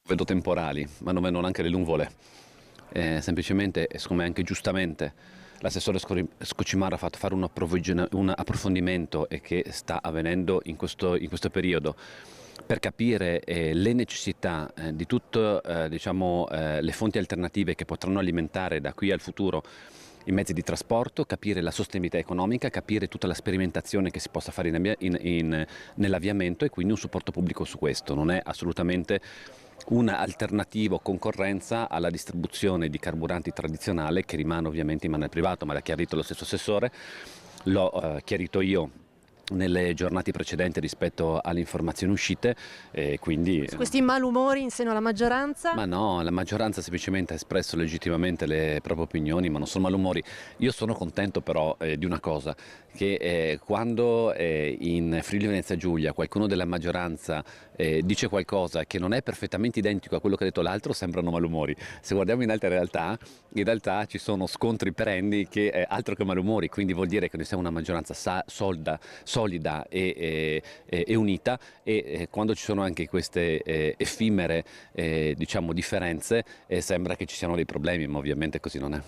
Vedo temporali, ma non vedono anche le nuvole. Semplicemente, e secondo me anche giustamente, l'assessore Scocimara ha fatto fare un approfondimento e che sta avvenendo in questo periodo per capire le necessità di tutte le fonti alternative che potranno alimentare da qui al futuro i mezzi di trasporto, capire la sostenibilità economica, capire tutta la sperimentazione che si possa fare nell'avviamento e quindi un supporto pubblico su questo. Non è assolutamente un'alternativa o concorrenza alla distribuzione di carburanti tradizionale che rimane ovviamente in mano al privato, ma l'ha chiarito lo stesso assessore, l'ho chiarito io nelle giornate precedenti rispetto alle informazioni uscite, quindi Su questi malumori in seno alla maggioranza? ma no, la maggioranza semplicemente ha espresso legittimamente le proprie opinioni, ma non sono malumori. Io sono contento però di una cosa, che quando in Friuli Venezia Giulia qualcuno della maggioranza dice qualcosa che non è perfettamente identico a quello che ha detto l'altro, sembrano malumori. Se guardiamo in realtà ci sono scontri perenni che altro che malumori, quindi vuol dire che noi siamo una maggioranza solida e unita e quando ci sono anche queste effimere differenze sembra che ci siano dei problemi, ma ovviamente così non è.